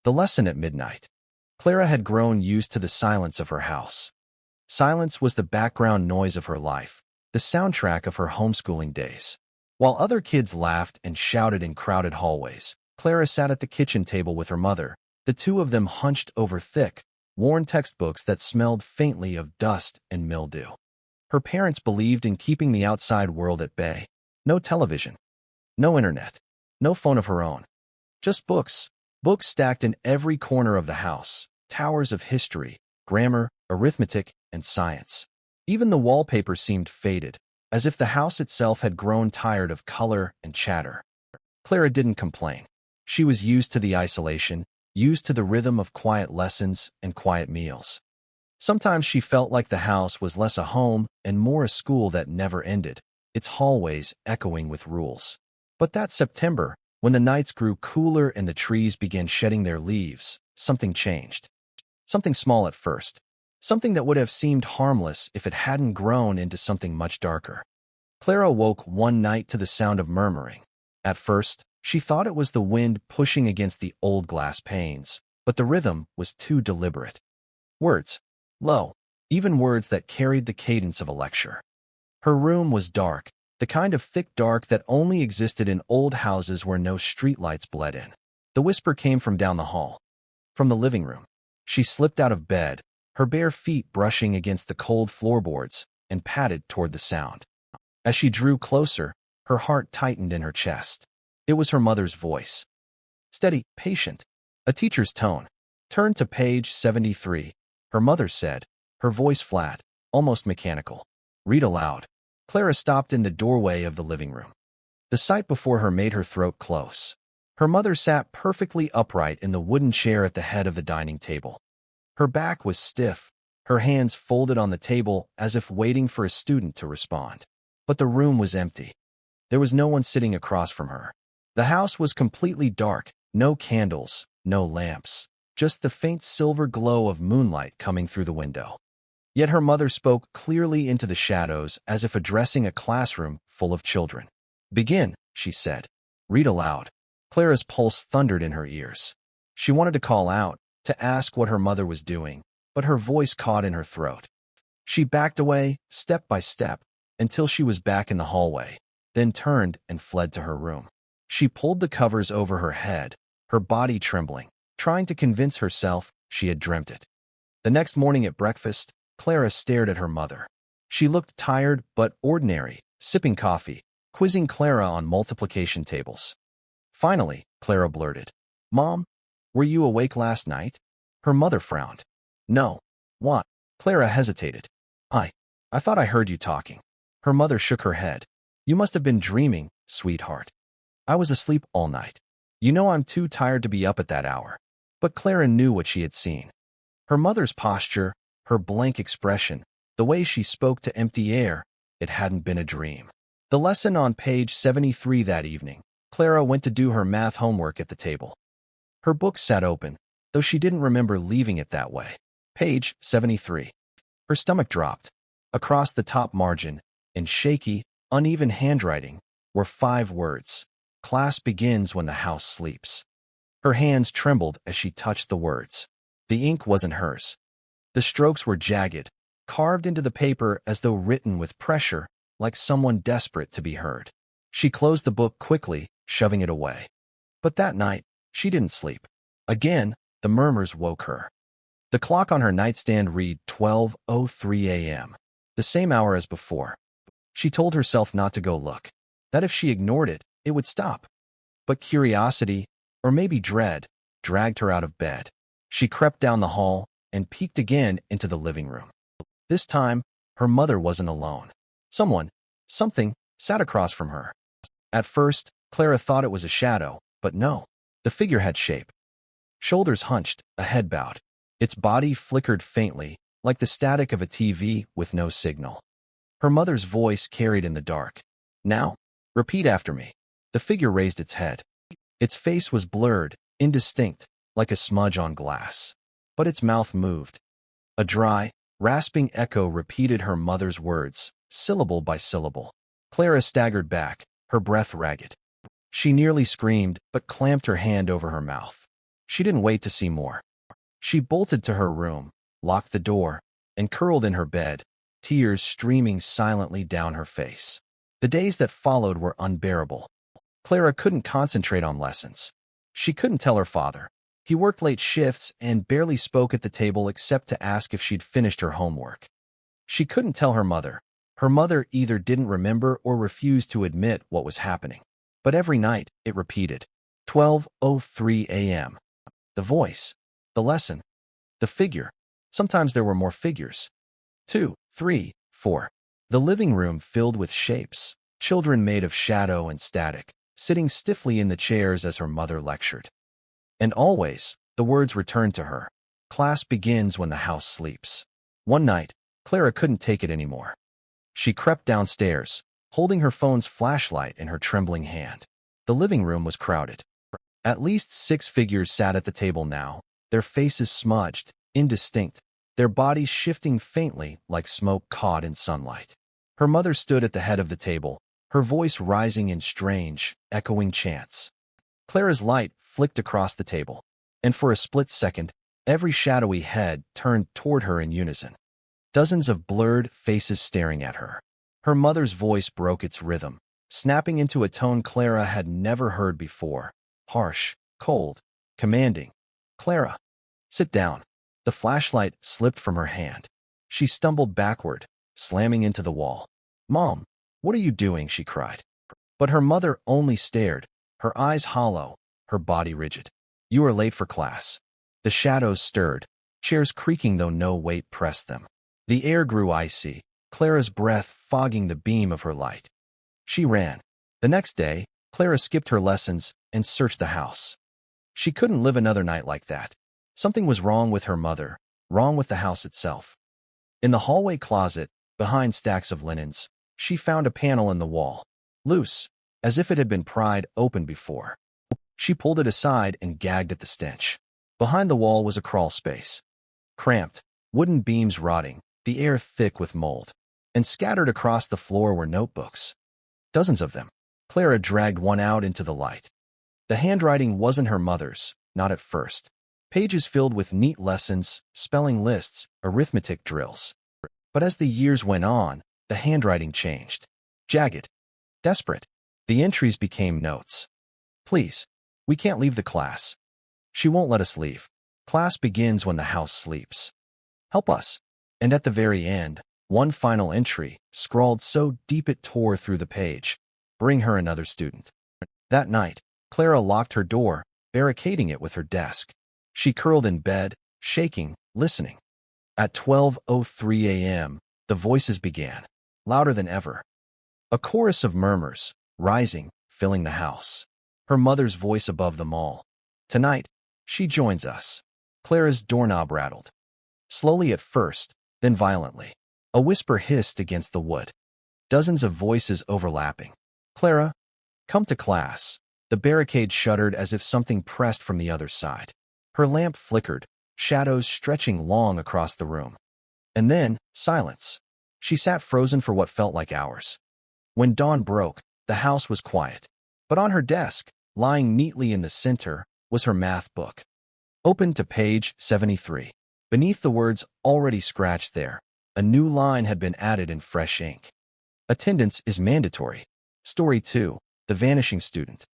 The lesson at midnight. Clara had grown used to the silence of her house. Silence was the background noise of her life, the soundtrack of her homeschooling days. While other kids laughed and shouted in crowded hallways, Clara sat at the kitchen table with her mother, the two of them hunched over thick, worn textbooks that smelled faintly of dust and mildew. Her parents believed in keeping the outside world at bay. No television, no internet, no phone of her own. Just books. Books stacked in every corner of the house, towers of history, grammar, arithmetic, and science. Even the wallpaper seemed faded, as if the house itself had grown tired of color and chatter. Clara didn't complain. She was used to the isolation, used to the rhythm of quiet lessons and quiet meals. Sometimes she felt like the house was less a home and more a school that never ended, its hallways echoing with rules. But that September, when the nights grew cooler and the trees began shedding their leaves, something changed. Something small at first. Something that would have seemed harmless if it hadn't grown into something much darker. Clara woke one night to the sound of murmuring. At first, she thought it was the wind pushing against the old glass panes, but the rhythm was too deliberate. Words. Low. Even words that carried the cadence of a lecture. Her room was dark, the kind of thick dark that only existed in old houses where no streetlights bled in. The whisper came from down the hall. From the living room. She slipped out of bed, her bare feet brushing against the cold floorboards, and padded toward the sound. As she drew closer, her heart tightened in her chest. It was her mother's voice. Steady, patient. A teacher's tone. Turn to page 73, her mother said, her voice flat, almost mechanical. Read aloud. Clara stopped in the doorway of the living room. The sight before her made her throat close. Her mother sat perfectly upright in the wooden chair at the head of the dining table. Her back was stiff, her hands folded on the table as if waiting for a student to respond. But the room was empty. There was no one sitting across from her. The house was completely dark, no candles, no lamps, just the faint silver glow of moonlight coming through the window. Yet her mother spoke clearly into the shadows as if addressing a classroom full of children. Begin, she said. Read aloud. Clara's pulse thundered in her ears. She wanted to call out, to ask what her mother was doing, but her voice caught in her throat. She backed away, step by step, until she was back in the hallway, then turned and fled to her room. She pulled the covers over her head, her body trembling, trying to convince herself she had dreamt it. The next morning at breakfast, Clara stared at her mother. She looked tired but ordinary, sipping coffee, quizzing Clara on multiplication tables. Finally, Clara blurted, "Mom, were you awake last night?" Her mother frowned. "No. What?" Clara hesitated. I thought I heard you talking." Her mother shook her head. "You must have been dreaming, sweetheart. I was asleep all night. You know I'm too tired to be up at that hour." But Clara knew what she had seen. Her mother's posture, her blank expression, the way she spoke to empty air, it hadn't been a dream. The lesson on page 73 that evening, Clara went to do her math homework at the table. Her book sat open, though she didn't remember leaving it that way. Page 73. Her stomach dropped. Across the top margin, in shaky, uneven handwriting, were 5 words. Class begins when the house sleeps. Her hands trembled as she touched the words. The ink wasn't hers. The strokes were jagged, carved into the paper as though written with pressure, like someone desperate to be heard. She closed the book quickly, shoving it away. But that night, she didn't sleep. Again, the murmurs woke her. The clock on her nightstand read 12:03 a.m., the same hour as before. She told herself not to go look, that if she ignored it, it would stop. But curiosity, or maybe dread, dragged her out of bed. She crept down the hall and peeked again into the living room. This time, her mother wasn't alone. Something, sat across from her. At first, Clara thought it was a shadow, but no. The figure had shape. Shoulders hunched, a head bowed. Its body flickered faintly, like the static of a TV with no signal. Her mother's voice carried in the dark. "Now, repeat after me." The figure raised its head. Its face was blurred, indistinct, like a smudge on glass. But its mouth moved. A dry, rasping echo repeated her mother's words, syllable by syllable. Clara staggered back, her breath ragged. She nearly screamed, but clamped her hand over her mouth. She didn't wait to see more. She bolted to her room, locked the door, and curled in her bed, tears streaming silently down her face. The days that followed were unbearable. Clara couldn't concentrate on lessons. She couldn't tell her father. He worked late shifts and barely spoke at the table except to ask if she'd finished her homework. She couldn't tell her mother. Her mother either didn't remember or refused to admit what was happening. But every night, it repeated. 12:03 a.m. The voice. The lesson. The figure. Sometimes there were more figures. 2, 3, 4. The living room filled with shapes, children made of shadow and static, sitting stiffly in the chairs as her mother lectured. And always, the words returned to her. Class begins when the house sleeps. One night, Clara couldn't take it anymore. She crept downstairs, holding her phone's flashlight in her trembling hand. The living room was crowded. At least 6 figures sat at the table now, their faces smudged, indistinct, their bodies shifting faintly like smoke caught in sunlight. Her mother stood at the head of the table, her voice rising in strange, echoing chants. Clara's light flicked across the table, and for a split second, every shadowy head turned toward her in unison. Dozens of blurred faces staring at her. Her mother's voice broke its rhythm, snapping into a tone Clara had never heard before. Harsh, cold, commanding. "Clara, sit down." The flashlight slipped from her hand. She stumbled backward, slamming into the wall. "Mom, what are you doing?" she cried. But her mother only stared, her eyes hollow, her body rigid. "You are late for class." The shadows stirred, chairs creaking though no weight pressed them. The air grew icy, Clara's breath fogging the beam of her light. She ran. The next day, Clara skipped her lessons and searched the house. She couldn't live another night like that. Something was wrong with her mother, wrong with the house itself. In the hallway closet, behind stacks of linens, she found a panel in the wall, loose, as if it had been pried open before. She pulled it aside and gagged at the stench. Behind the wall was a crawl space. Cramped, wooden beams rotting, the air thick with mold. And scattered across the floor were notebooks. Dozens of them. Clara dragged one out into the light. The handwriting wasn't her mother's, not at first. Pages filled with neat lessons, spelling lists, arithmetic drills. But as the years went on, the handwriting changed. Jagged. Desperate. The entries became notes. "Please. We can't leave the class. She won't let us leave. Class begins when the house sleeps. Help us." And at the very end, one final entry, scrawled so deep it tore through the page. "Bring her another student." That night, Clara locked her door, barricading it with her desk. She curled in bed, shaking, listening. At 12:03 a.m., the voices began, louder than ever. A chorus of murmurs, rising, filling the house. Her mother's voice above them all. "Tonight, she joins us." Clara's doorknob rattled. Slowly at first, then violently. A whisper hissed against the wood. Dozens of voices overlapping. "Clara, come to class." The barricade shuddered as if something pressed from the other side. Her lamp flickered, shadows stretching long across the room. And then, silence. She sat frozen for what felt like hours. When dawn broke, the house was quiet. But on her desk, lying neatly in the center, was her math book. Open to page 73. Beneath the words already scratched there, a new line had been added in fresh ink. Attendance is mandatory. Story 2, The Vanishing Student.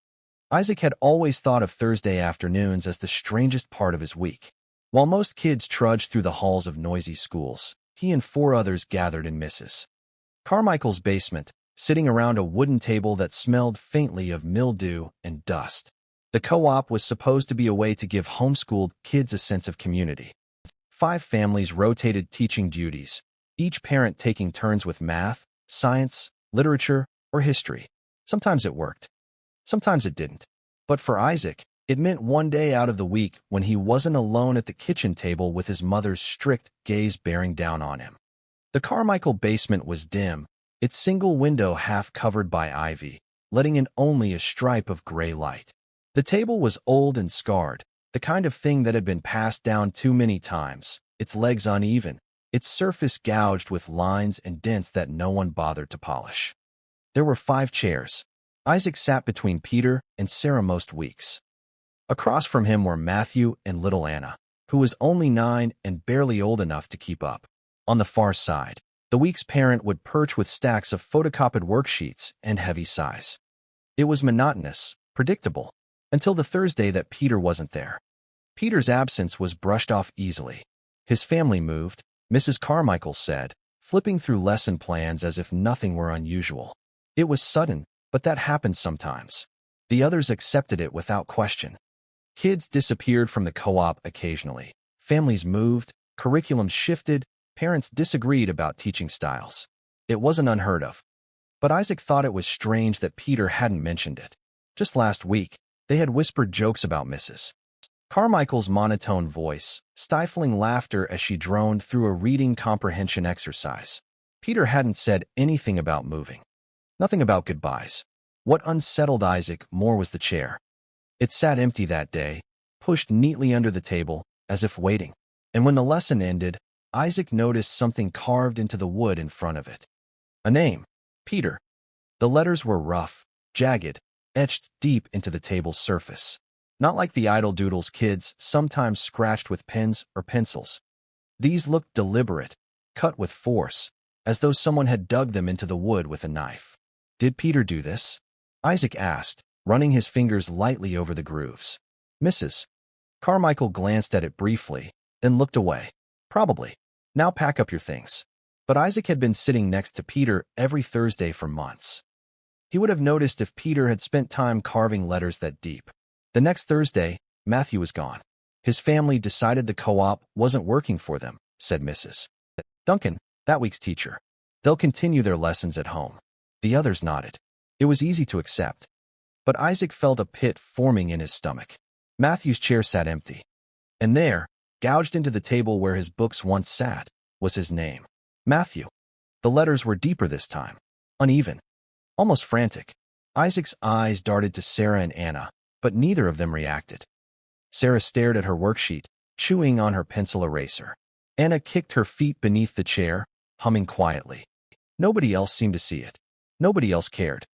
Isaac had always thought of Thursday afternoons as the strangest part of his week. While most kids trudged through the halls of noisy schools, he and 4 others gathered in Mrs. Carmichael's basement, sitting around a wooden table that smelled faintly of mildew and dust. The co-op was supposed to be a way to give homeschooled kids a sense of community. 5 families rotated teaching duties, each parent taking turns with math, science, literature, or history. Sometimes it worked. Sometimes it didn't. But for Isaac, it meant one day out of the week when he wasn't alone at the kitchen table with his mother's strict gaze bearing down on him. The Carmichael basement was dim, its single window half covered by ivy, letting in only a stripe of gray light. The table was old and scarred, the kind of thing that had been passed down too many times, its legs uneven, its surface gouged with lines and dents that no one bothered to polish. There were 5 chairs. Isaac sat between Peter and Sarah most weeks. Across from him were Matthew and little Anna, who was only 9 and barely old enough to keep up. On the far side, the week's parent would perch with stacks of photocopied worksheets and heavy sighs. It was monotonous, predictable, until the Thursday that Peter wasn't there. Peter's absence was brushed off easily. His family moved, Mrs. Carmichael said, flipping through lesson plans as if nothing were unusual. It was sudden, but that happened sometimes. The others accepted it without question. Kids disappeared from the co-op occasionally. Families moved, curriculums shifted, parents disagreed about teaching styles. It wasn't unheard of. But Isaac thought it was strange that Peter hadn't mentioned it. Just last week, they had whispered jokes about Mrs. Carmichael's monotone voice, stifling laughter as she droned through a reading comprehension exercise. Peter hadn't said anything about moving. Nothing about goodbyes. What unsettled Isaac more was the chair. It sat empty that day, pushed neatly under the table, as if waiting. And when the lesson ended, Isaac noticed something carved into the wood in front of it. A name. Peter. The letters were rough, jagged, etched deep into the table's surface. Not like the idle doodles kids sometimes scratched with pens or pencils. These looked deliberate, cut with force, as though someone had dug them into the wood with a knife. Did Peter do this? Isaac asked, running his fingers lightly over the grooves. Mrs. Carmichael glanced at it briefly, then looked away. Probably. Now pack up your things. But Isaac had been sitting next to Peter every Thursday for months. He would have noticed if Peter had spent time carving letters that deep. The next Thursday, Matthew was gone. His family decided the co-op wasn't working for them, said Mrs. Duncan, that week's teacher. They'll continue their lessons at home. The others nodded. It was easy to accept. But Isaac felt a pit forming in his stomach. Matthew's chair sat empty. And there, gouged into the table where his books once sat, was his name. Matthew. The letters were deeper this time. Uneven. Almost frantic. Isaac's eyes darted to Sarah and Anna, but neither of them reacted. Sarah stared at her worksheet, chewing on her pencil eraser. Anna kicked her feet beneath the chair, humming quietly. Nobody else seemed to see it. Nobody else cared.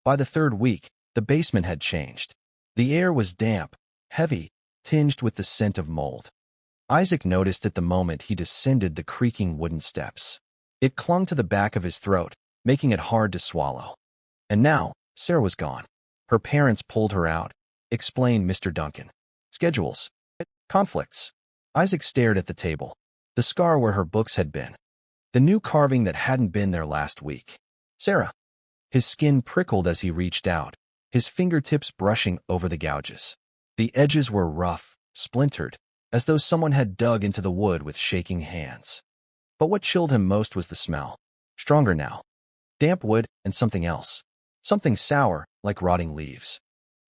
By the third week, the basement had changed. The air was damp, heavy, tinged with the scent of mold. Isaac noticed at the moment he descended the creaking wooden steps. It clung to the back of his throat, making it hard to swallow. And now, Sarah was gone. Her parents pulled her out, explained Mr. Duncan. Schedules. Conflicts. Isaac stared at the table, the scar where her books had been. The new carving that hadn't been there last week. Sarah. His skin prickled as he reached out, his fingertips brushing over the gouges. The edges were rough, splintered, as though someone had dug into the wood with shaking hands. But what chilled him most was the smell. Stronger now. Damp wood and something else. Something sour, like rotting leaves.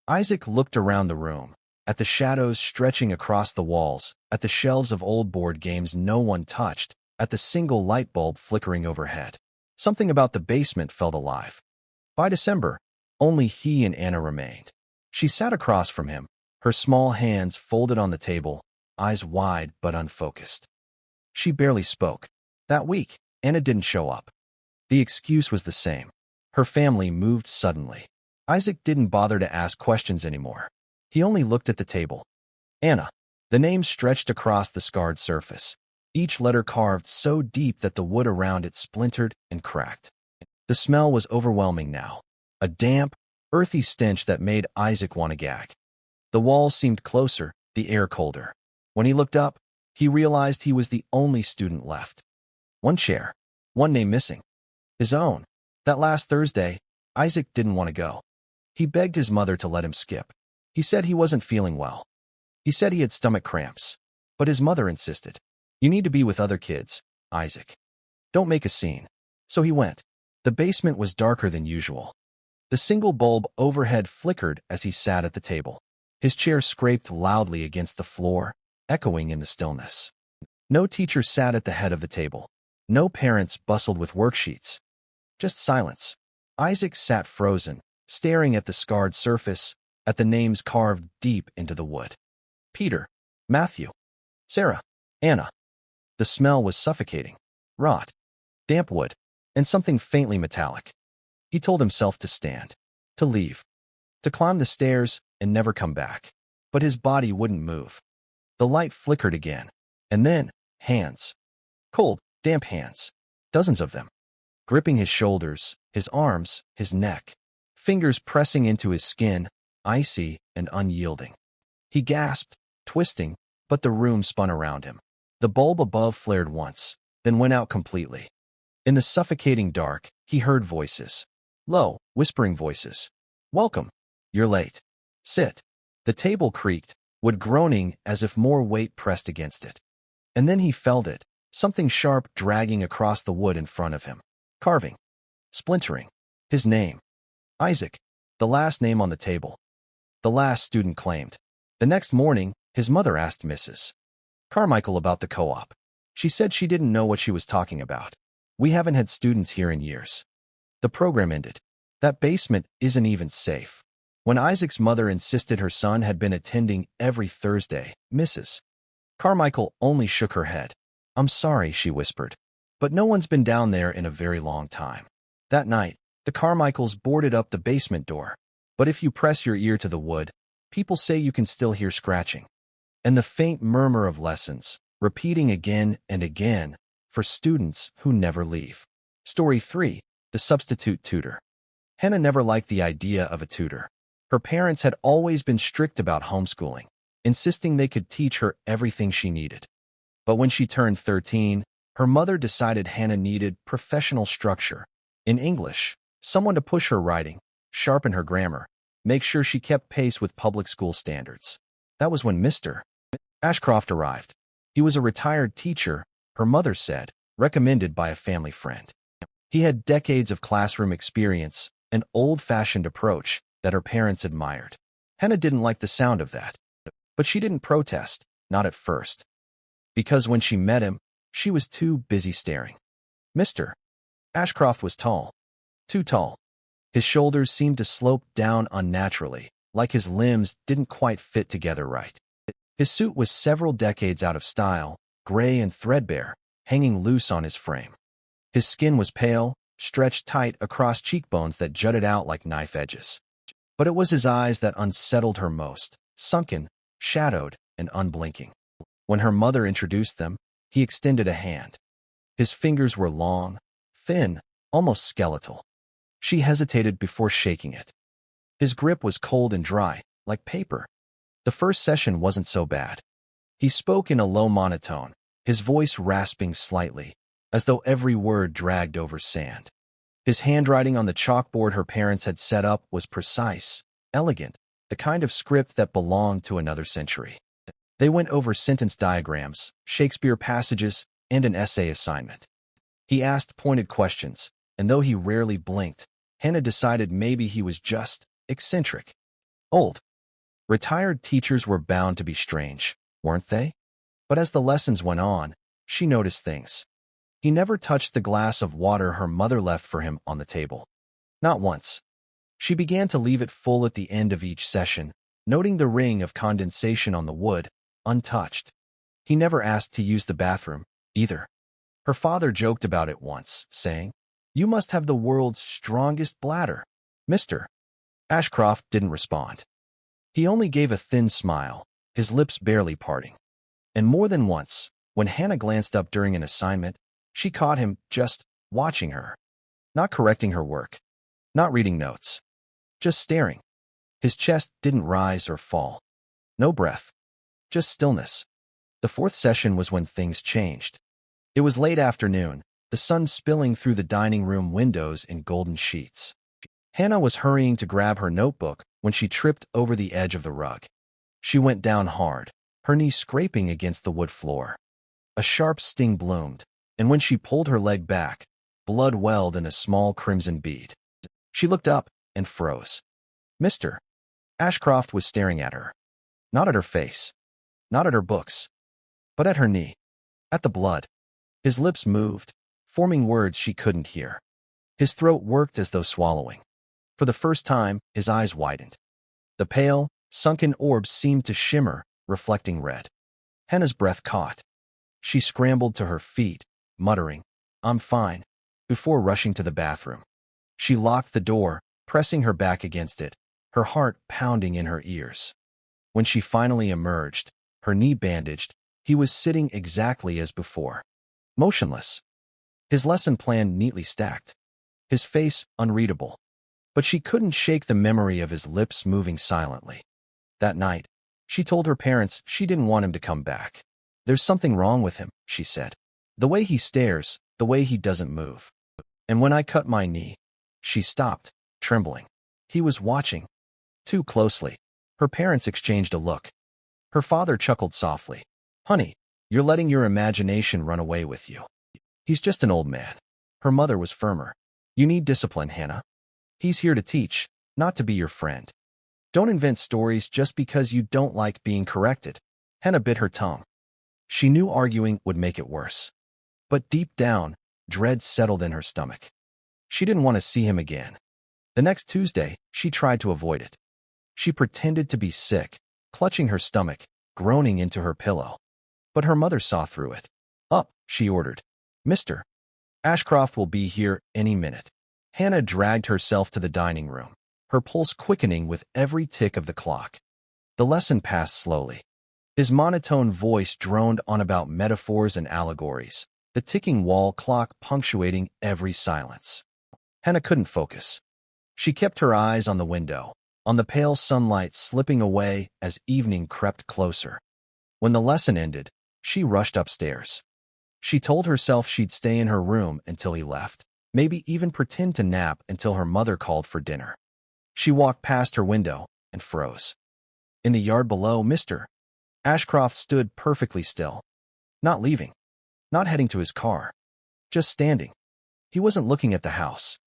Isaac looked around the room, at the shadows stretching across the walls, at the shelves of old board games no one touched, at the single light bulb flickering overhead. Something about the basement felt alive. By December, only he and Anna remained. She sat across from him, her small hands folded on the table, eyes wide but unfocused. She barely spoke. That week, Anna didn't show up. The excuse was the same. Her family moved suddenly. Isaac didn't bother to ask questions anymore. He only looked at the table. Anna. The name stretched across the scarred surface, each letter carved so deep that the wood around it splintered and cracked. The smell was overwhelming now, a damp, earthy stench that made Isaac want to gag. The walls seemed closer, the air colder. When he looked up, he realized he was the only student left. One chair, one name missing. His own. That last Thursday, Isaac didn't want to go. He begged his mother to let him skip. He said he wasn't feeling well. He said he had stomach cramps. But his mother insisted. You need to be with other kids, Isaac. Don't make a scene. So he went. The basement was darker than usual. The single bulb overhead flickered as he sat at the table. His chair scraped loudly against the floor, echoing in the stillness. No teacher sat at the head of the table. No parents bustled with worksheets. Just silence. Isaac sat frozen, staring at the scarred surface, at the names carved deep into the wood. Peter, Matthew, Sarah, Anna. The smell was suffocating. Rot, damp wood, and something faintly metallic. He told himself to stand, to leave, to climb the stairs and never come back. but his body wouldn't move. The light flickered again. And then, hands. Cold, damp hands. Dozens of them. Gripping his shoulders, his arms, his neck. Fingers pressing into his skin, icy and unyielding. He gasped, twisting, but the room spun around him. The bulb above flared once, then went out completely. In the suffocating dark, he heard voices. Low, whispering voices. Welcome. You're late. Sit. The table creaked, wood groaning as if more weight pressed against it. And then he felt it, something sharp dragging across the wood in front of him. Carving. Splintering. His name. Isaac. The last name on the table. The last student claimed. The next morning, his mother asked Mrs. Carmichael about the co-op. She said she didn't know what she was talking about. We haven't had students here in years. The program ended. That basement isn't even safe. When Isaac's mother insisted her son had been attending every Thursday, Mrs. Carmichael only shook her head. I'm sorry, she whispered. But no one's been down there in a very long time. That night, the Carmichaels boarded up the basement door. But if you press your ear to the wood, people say you can still hear scratching. And the faint murmur of lessons, repeating again and again, for students who never leave. Story 3. The Substitute Tutor. Hannah never liked the idea of a tutor. Her parents had always been strict about homeschooling, insisting they could teach her everything she needed. But when she turned 13, her mother decided Hannah needed professional structure. In English, someone to push her writing, sharpen her grammar, make sure she kept pace with public school standards. That was when Mr. Ashcroft arrived. He was a retired teacher, her mother said, recommended by a family friend. He had decades of classroom experience, an old-fashioned approach that her parents admired. Hannah didn't like the sound of that, but she didn't protest, not at first. Because when she met him, she was too busy staring. Mr. Ashcroft was tall. Too tall. His shoulders seemed to slope down unnaturally, like his limbs didn't quite fit together right. His suit was several decades out of style, gray and threadbare, hanging loose on his frame. His skin was pale, stretched tight across cheekbones that jutted out like knife edges. But it was his eyes that unsettled her most, sunken, shadowed, and unblinking. When her mother introduced them, he extended a hand. His fingers were long, thin, almost skeletal. She hesitated before shaking it. His grip was cold and dry, like paper. The first session wasn't so bad. He spoke in a low monotone, his voice rasping slightly, as though every word dragged over sand. His handwriting on the chalkboard her parents had set up was precise, elegant, the kind of script that belonged to another century. They went over sentence diagrams, Shakespeare passages, and an essay assignment. He asked pointed questions, and though he rarely blinked, Hannah decided maybe he was just eccentric. Old. Retired teachers were bound to be strange, weren't they? But as the lessons went on, she noticed things. He never touched the glass of water her mother left for him on the table. Not once. She began to leave it full at the end of each session, noting the ring of condensation on the wood, untouched. He never asked to use the bathroom, either. Her father joked about it once, saying, "You must have the world's strongest bladder." Mr. Ashcroft didn't respond. He only gave a thin smile, his lips barely parting. And more than once, when Hannah glanced up during an assignment, she caught him just watching her. Not correcting her work. Not reading notes. Just staring. His chest didn't rise or fall. No breath. Just stillness. The fourth session was when things changed. It was late afternoon, the sun spilling through the dining room windows in golden sheets. Hannah was hurrying to grab her notebook when she tripped over the edge of the rug. She went down hard, her knee scraping against the wood floor. A sharp sting bloomed, and when she pulled her leg back, blood welled in a small crimson bead. She looked up and froze. Mr. Ashcroft was staring at her. Not at her face. Not at her books. But at her knee. At the blood. His lips moved, forming words she couldn't hear. His throat worked as though swallowing. For the first time, his eyes widened. The pale, sunken orbs seemed to shimmer, reflecting red. Hannah's breath caught. She scrambled to her feet, muttering, "I'm fine," before rushing to the bathroom. She locked the door, pressing her back against it, her heart pounding in her ears. When she finally emerged, her knee bandaged, he was sitting exactly as before, motionless, his lesson plan neatly stacked, his face unreadable. But she couldn't shake the memory of his lips moving silently. That night, she told her parents she didn't want him to come back. "There's something wrong with him," she said. "The way he stares, the way he doesn't move." And when I cut my knee, she stopped, trembling. He was watching, too closely. Her parents exchanged a look. Her father chuckled softly. "Honey, you're letting your imagination run away with you. He's just an old man." Her mother was firmer. "You need discipline, Hannah. He's here to teach, not to be your friend. Don't invent stories just because you don't like being corrected." Hannah bit her tongue. She knew arguing would make it worse. But deep down, dread settled in her stomach. She didn't want to see him again. The next Tuesday, she tried to avoid it. She pretended to be sick, clutching her stomach, groaning into her pillow. But her mother saw through it. "Up," she ordered. "Mr. Ashcroft will be here any minute." Hannah dragged herself to the dining room, her pulse quickening with every tick of the clock. The lesson passed slowly. His monotone voice droned on about metaphors and allegories, the ticking wall clock punctuating every silence. Hannah couldn't focus. She kept her eyes on the window, on the pale sunlight slipping away as evening crept closer. When the lesson ended, she rushed upstairs. She told herself she'd stay in her room until he left, maybe even pretend to nap until her mother called for dinner. She walked past her window and froze. In the yard below, Mr. Ashcroft stood perfectly still. Not leaving. Not heading to his car. Just standing. He wasn't looking at the house.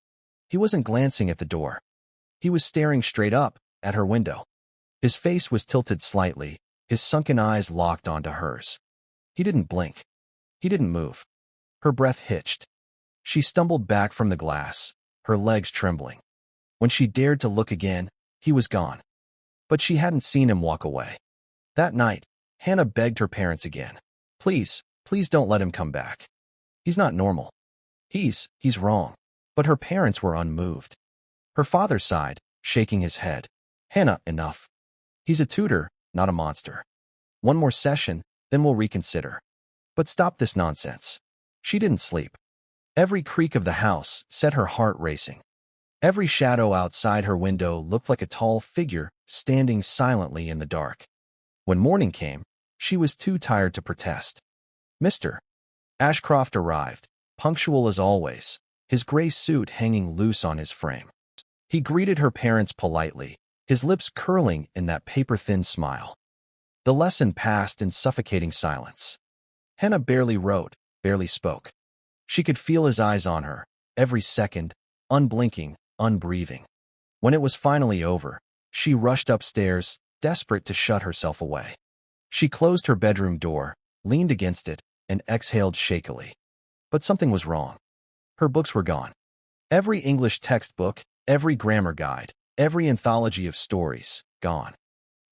He wasn't glancing at the door. He was staring straight up at her window. His face was tilted slightly, his sunken eyes locked onto hers. He didn't blink. He didn't move. Her breath hitched. She stumbled back from the glass, her legs trembling. When she dared to look again, he was gone. But she hadn't seen him walk away. That night, Hannah begged her parents again. "Please, please don't let him come back. He's not normal. He's wrong." But her parents were unmoved. Her father sighed, shaking his head. "Hannah, enough. He's a tutor, not a monster. One more session, then we'll reconsider. But stop this nonsense." She didn't sleep. Every creak of the house set her heart racing. Every shadow outside her window looked like a tall figure standing silently in the dark. When morning came, she was too tired to protest. Mr. Ashcroft arrived, punctual as always, his gray suit hanging loose on his frame. He greeted her parents politely, his lips curling in that paper-thin smile. The lesson passed in suffocating silence. Hannah barely wrote, barely spoke. She could feel his eyes on her, every second, unblinking, unbreathing. When it was finally over, she rushed upstairs, desperate to shut herself away. She closed her bedroom door, leaned against it, and exhaled shakily. But something was wrong. Her books were gone. Every English textbook, every grammar guide, every anthology of stories, gone.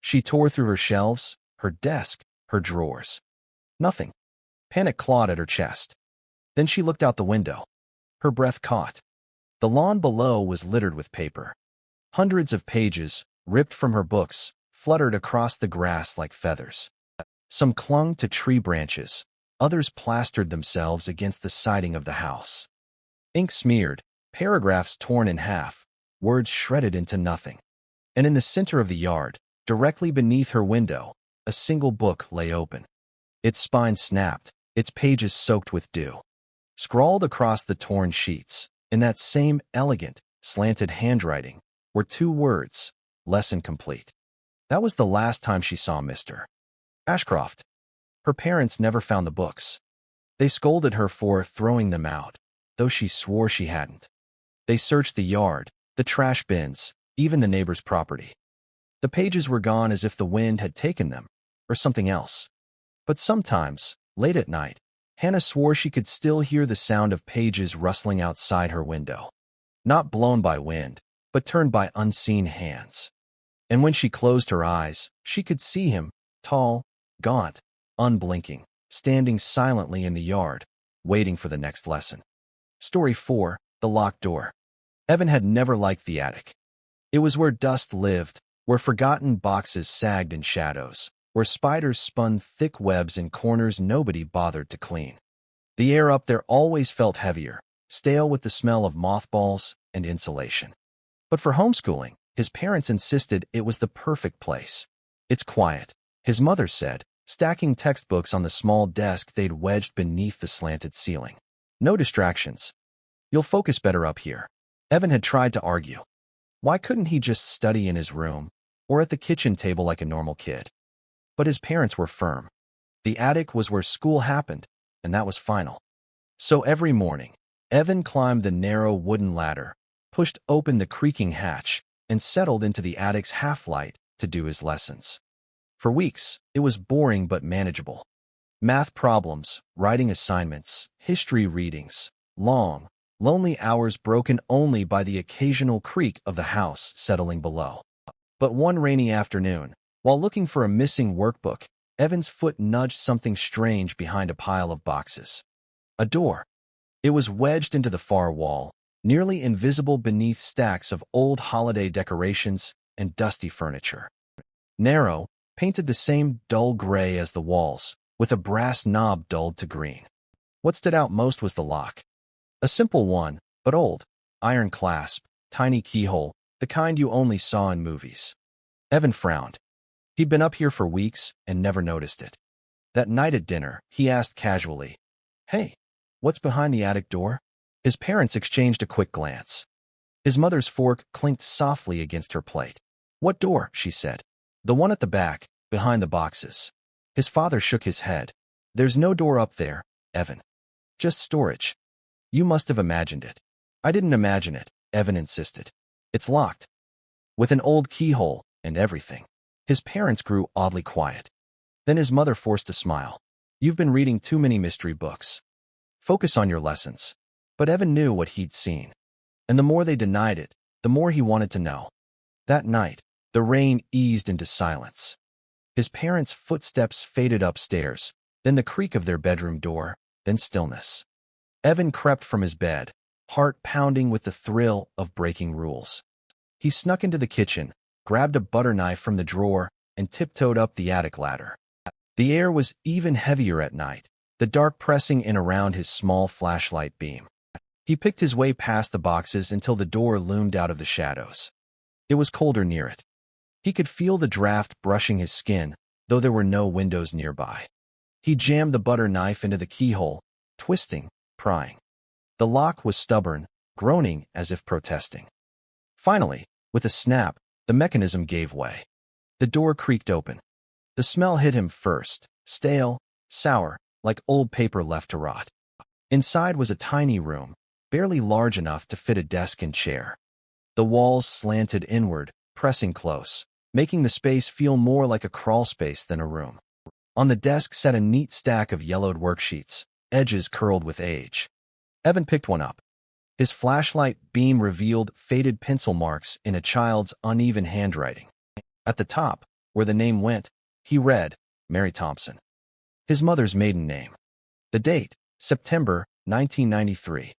She tore through her shelves, her desk, her drawers. Nothing. Panic clawed at her chest. Then she looked out the window. Her breath caught. The lawn below was littered with paper. Hundreds of pages, ripped from her books, fluttered across the grass like feathers. Some clung to tree branches, others plastered themselves against the siding of the house. Ink smeared, paragraphs torn in half, words shredded into nothing. And in the center of the yard, directly beneath her window, a single book lay open. Its spine snapped, its pages soaked with dew. Scrawled across the torn sheets, in that same elegant, slanted handwriting, were two words, "Lesson complete." That was the last time she saw Mr. Ashcroft. Her parents never found the books. They scolded her for throwing them out, though she swore she hadn't. They searched the yard, the trash bins, even the neighbor's property. The pages were gone as if the wind had taken them, or something else. But sometimes, late at night, Hannah swore she could still hear the sound of pages rustling outside her window. Not blown by wind, but turned by unseen hands. And when she closed her eyes, she could see him, tall, gaunt, unblinking, standing silently in the yard, waiting for the next lesson. Story 4, The Locked Door. Evan had never liked the attic. It was where dust lived, where forgotten boxes sagged in shadows, where spiders spun thick webs in corners nobody bothered to clean. The air up there always felt heavier, stale with the smell of mothballs and insulation. But for homeschooling, his parents insisted it was the perfect place. It's quiet, his mother said, stacking textbooks on the small desk they'd wedged beneath the slanted ceiling. No distractions. You'll focus better up here. Evan had tried to argue. Why couldn't he just study in his room or at the kitchen table like a normal kid? But his parents were firm. The attic was where school happened, and that was final. So every morning, Evan climbed the narrow wooden ladder, pushed open the creaking hatch, and settled into the attic's half-light to do his lessons. For weeks, it was boring but manageable. Math problems, writing assignments, history readings, long, lonely hours broken only by the occasional creak of the house settling below. But one rainy afternoon, while looking for a missing workbook, Evan's foot nudged something strange behind a pile of boxes. A door. It was wedged into the far wall, nearly invisible beneath stacks of old holiday decorations and dusty furniture. Narrow, painted the same dull gray as the walls, with a brass knob dulled to green. What stood out most was the lock. A simple one, but old. Iron clasp, tiny keyhole, the kind you only saw in movies. Evan frowned. He'd been up here for weeks and never noticed it. That night at dinner, he asked casually, "Hey, what's behind the attic door?" His parents exchanged a quick glance. His mother's fork clinked softly against her plate. "What door?" she said. "The one at the back, behind the boxes." His father shook his head. "There's no door up there, Evan. Just storage. You must have imagined it." "I didn't imagine it," Evan insisted. "It's locked. With an old keyhole and everything." His parents grew oddly quiet. Then his mother forced a smile. "You've been reading too many mystery books. Focus on your lessons." But Evan knew what he'd seen. And the more they denied it, the more he wanted to know. That night, the rain eased into silence. His parents' footsteps faded upstairs, then the creak of their bedroom door, then stillness. Evan crept from his bed, heart pounding with the thrill of breaking rules. He snuck into the kitchen, grabbed a butter knife from the drawer, and tiptoed up the attic ladder. The air was even heavier at night, the dark pressing in around his small flashlight beam. He picked his way past the boxes until the door loomed out of the shadows. It was colder near it. He could feel the draft brushing his skin, though there were no windows nearby. He jammed the butter knife into the keyhole, twisting, prying. The lock was stubborn, groaning as if protesting. Finally, with a snap, the mechanism gave way. The door creaked open. The smell hit him first, stale, sour, like old paper left to rot. Inside was a tiny room, barely large enough to fit a desk and chair. The walls slanted inward, pressing close, making the space feel more like a crawl space than a room. On the desk sat a neat stack of yellowed worksheets, edges curled with age. Evan picked one up. His flashlight beam revealed faded pencil marks in a child's uneven handwriting. At the top, where the name went, he read, Mary Thompson. His mother's maiden name. The date, September 1993.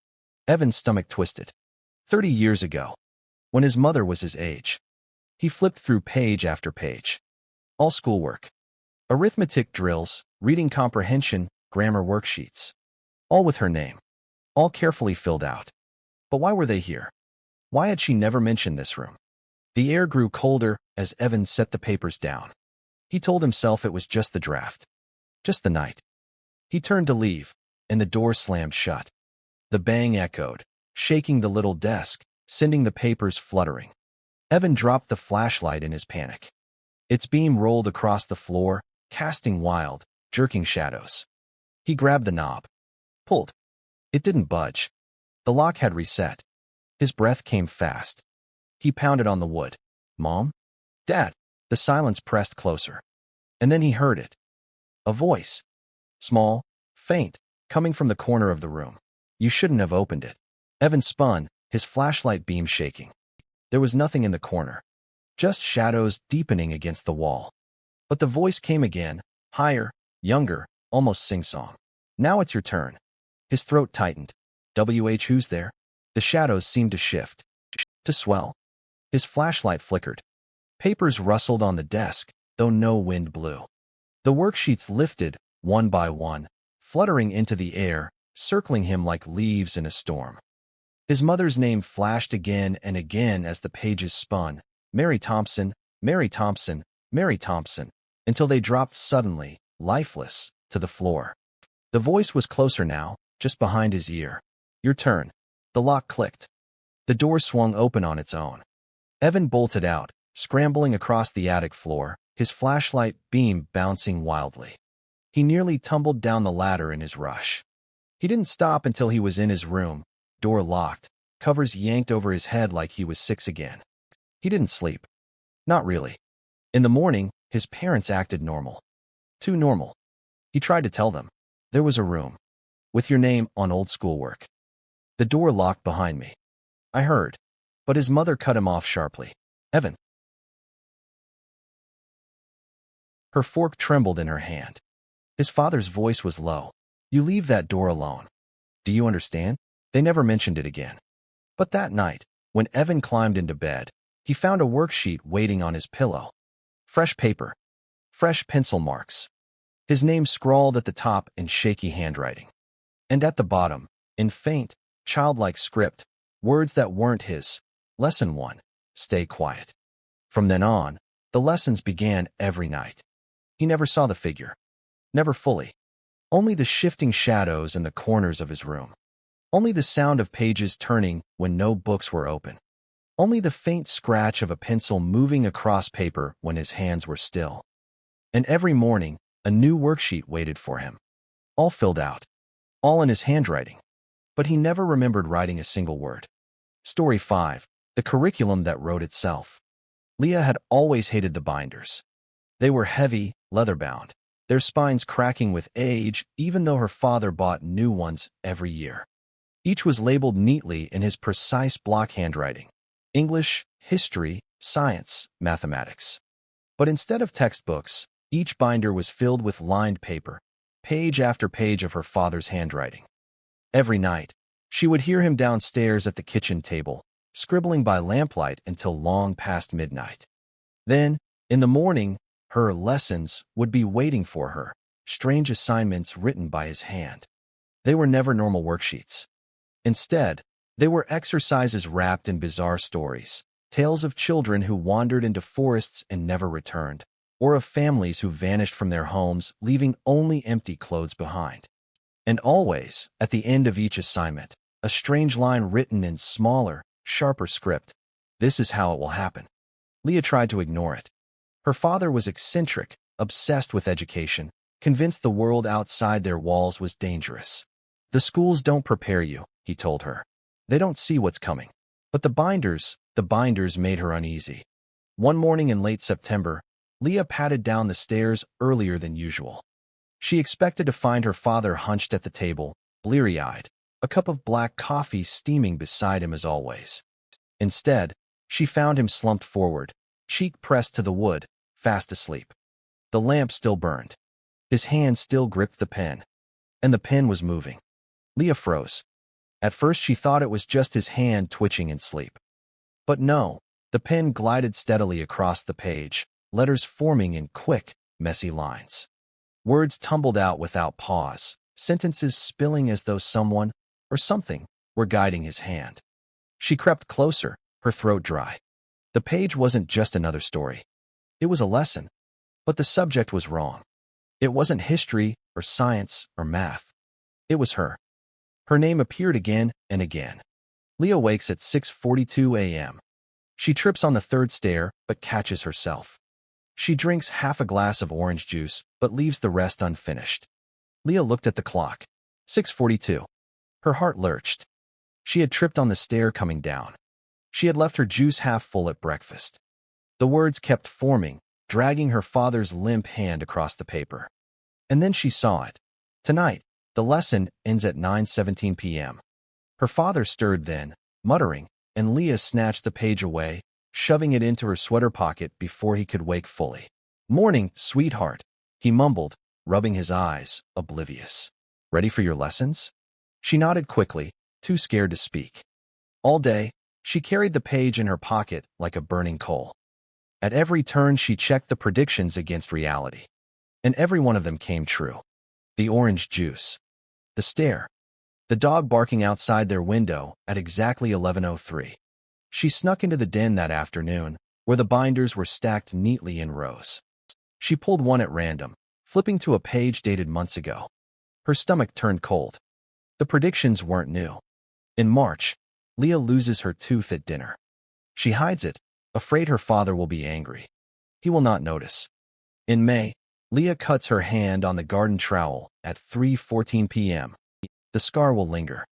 Evan's stomach twisted. 30 years ago, when his mother was his age. He flipped through page after page. All schoolwork. Arithmetic drills, reading comprehension, grammar worksheets. All with her name. All carefully filled out. But why were they here? Why had she never mentioned this room? The air grew colder as Evan set the papers down. He told himself it was just the draft. Just the night. He turned to leave, and the door slammed shut. The bang echoed, shaking the little desk, sending the papers fluttering. Evan dropped the flashlight in his panic. Its beam rolled across the floor, casting wild, jerking shadows. He grabbed the knob. Pulled. It didn't budge. The lock had reset. His breath came fast. He pounded on the wood. "Mom? Dad?" The silence pressed closer. And then he heard it. A voice. Small, faint, coming from the corner of the room. "You shouldn't have opened it." Evan spun, his flashlight beam shaking. There was nothing in the corner. Just shadows deepening against the wall. But the voice came again, higher, younger, almost sing-song. "Now it's your turn." His throat tightened. Who's there?" The shadows seemed to shift. To swell. His flashlight flickered. Papers rustled on the desk, though no wind blew. The worksheets lifted, one by one, fluttering into the air, circling him like leaves in a storm. His mother's name flashed again and again as the pages spun. Mary Thompson, Mary Thompson, Mary Thompson, until they dropped suddenly, lifeless, to the floor. The voice was closer now, just behind his ear. Your turn. The lock clicked. The door swung open on its own. Evan bolted out, scrambling across the attic floor, his flashlight beam bouncing wildly. He nearly tumbled down the ladder in his rush. He didn't stop until he was in his room, door locked, covers yanked over his head like he was 6 again. He didn't sleep. Not really. In the morning, his parents acted normal. Too normal. He tried to tell them. There was a room. With your name on old schoolwork. The door locked behind me. I heard. But his mother cut him off sharply. Evan. Her fork trembled in her hand. His father's voice was low. You leave that door alone. Do you understand? They never mentioned it again. But that night, when Evan climbed into bed, he found a worksheet waiting on his pillow. Fresh paper. Fresh pencil marks. His name scrawled at the top in shaky handwriting. And at the bottom, in faint, childlike script, words that weren't his. Lesson 1. Stay quiet. From then on, the lessons began every night. He never saw the figure. Never fully. Only the shifting shadows in the corners of his room. Only the sound of pages turning when no books were open. Only the faint scratch of a pencil moving across paper when his hands were still. And every morning, a new worksheet waited for him. All filled out. All in his handwriting. But he never remembered writing a single word. Story 5. The curriculum that wrote itself. Leah had always hated the binders. They were heavy, leather-bound, their spines cracking with age, even though her father bought new ones every year. Each was labeled neatly in his precise block handwriting. English, history, science, mathematics. But instead of textbooks, each binder was filled with lined paper, page after page of her father's handwriting. Every night, she would hear him downstairs at the kitchen table, scribbling by lamplight until long past midnight. Then, in the morning, her lessons would be waiting for her, strange assignments written by his hand. They were never normal worksheets. Instead, they were exercises wrapped in bizarre stories, tales of children who wandered into forests and never returned, or of families who vanished from their homes, leaving only empty clothes behind. And always, at the end of each assignment, a strange line written in smaller, sharper script. This is how it will happen. Leah tried to ignore it. Her father was eccentric, obsessed with education, convinced the world outside their walls was dangerous. The schools don't prepare you, he told her. They don't see what's coming. But the binders made her uneasy. One morning in late September, Leah padded down the stairs earlier than usual. She expected to find her father hunched at the table, bleary-eyed, a cup of black coffee steaming beside him as always. Instead, she found him slumped forward, cheek pressed to the wood, fast asleep. The lamp still burned. His hand still gripped the pen. And the pen was moving. Leah froze. At first she thought it was just his hand twitching in sleep. But no, the pen glided steadily across the page, letters forming in quick, messy lines. Words tumbled out without pause, sentences spilling as though someone, or something, were guiding his hand. She crept closer, her throat dry. The page wasn't just another story. It was a lesson. But the subject was wrong. It wasn't history, or science, or math. It was her. Her name appeared again and again. Leah wakes at 6:42 a.m. She trips on the third stair, but catches herself. She drinks half a glass of orange juice, but leaves the rest unfinished. Leah looked at the clock. 6:42. Her heart lurched. She had tripped on the stair coming down. She had left her juice half full at breakfast. The words kept forming, dragging her father's limp hand across the paper. And then she saw it. Tonight, the lesson ends at 9:17 p.m. Her father stirred then, muttering, and Leah snatched the page away, shoving it into her sweater pocket before he could wake fully. "Morning, sweetheart," he mumbled, rubbing his eyes, oblivious. "Ready for your lessons?" She nodded quickly, too scared to speak. All day, she carried the page in her pocket like a burning coal. At every turn, she checked the predictions against reality. And every one of them came true. The orange juice. The stare. The dog barking outside their window at exactly 11:03. She snuck into the den that afternoon, where the binders were stacked neatly in rows. She pulled one at random, flipping to a page dated months ago. Her stomach turned cold. The predictions weren't new. In March, Leah loses her tooth at dinner. She hides it, afraid her father will be angry. He will not notice. In May, Leah cuts her hand on the garden trowel at 3:14 p.m. The scar will linger.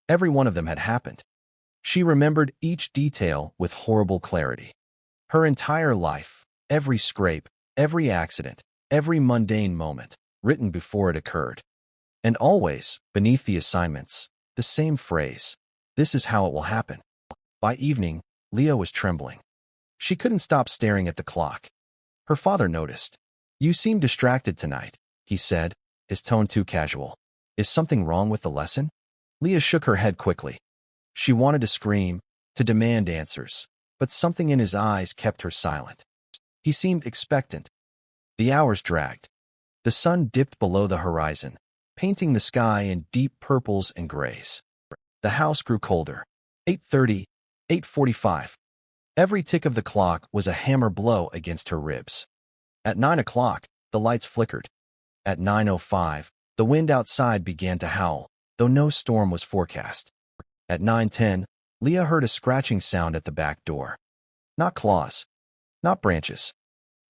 Every one of them had happened. She remembered each detail with horrible clarity. Her entire life, every scrape, every accident, every mundane moment, written before it occurred. And always, beneath the assignments, the same phrase, "This is how it will happen." By evening, Leah was trembling. She couldn't stop staring at the clock. Her father noticed. "You seem distracted tonight," he said, his tone too casual. "Is something wrong with the lesson?" Leah shook her head quickly. She wanted to scream, to demand answers, but something in his eyes kept her silent. He seemed expectant. The hours dragged. The sun dipped below the horizon, painting the sky in deep purples and grays. The house grew colder. 8:30, 8:45. Every tick of the clock was a hammer blow against her ribs. At 9 o'clock, the lights flickered. At 9:05, the wind outside began to howl, though no storm was forecast. At 9:10, Leah heard a scratching sound at the back door. Not claws. Not branches.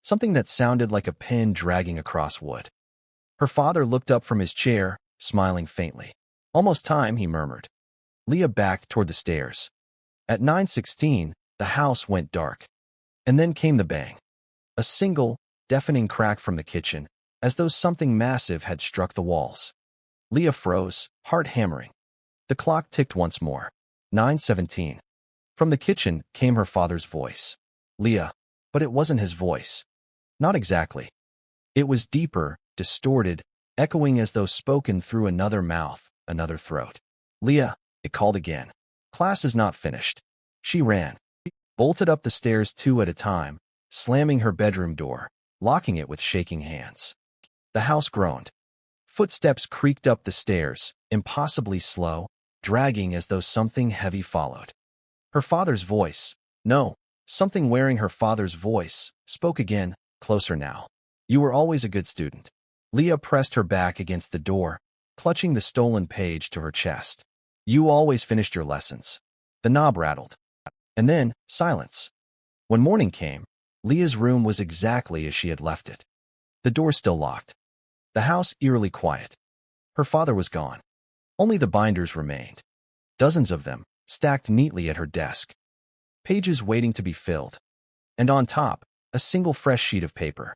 Something that sounded like a pen dragging across wood. Her father looked up from his chair, smiling faintly. "Almost time," he murmured. Leah backed toward the stairs. At 9:16, the house went dark. And then came the bang. A single, deafening crack from the kitchen, as though something massive had struck the walls. Leah froze, heart hammering. The clock ticked once more. 9:17. From the kitchen came her father's voice. "Leah." But it wasn't his voice. Not exactly. It was deeper, distorted, echoing as though spoken through another mouth, another throat. "Leah," it called again. "Class is not finished." She ran, bolted up the stairs two at a time, slamming her bedroom door, locking it with shaking hands. The house groaned. Footsteps creaked up the stairs, impossibly slow, dragging as though something heavy followed. Her father's voice, no, something wearing her father's voice, spoke again, closer now. "You were always a good student." Leah pressed her back against the door, clutching the stolen page to her chest. "You always finished your lessons." The knob rattled. And then, silence. When morning came, Leah's room was exactly as she had left it. The door still locked. The house eerily quiet. Her father was gone. Only the binders remained. Dozens of them, stacked neatly at her desk. Pages waiting to be filled. And on top, a single fresh sheet of paper.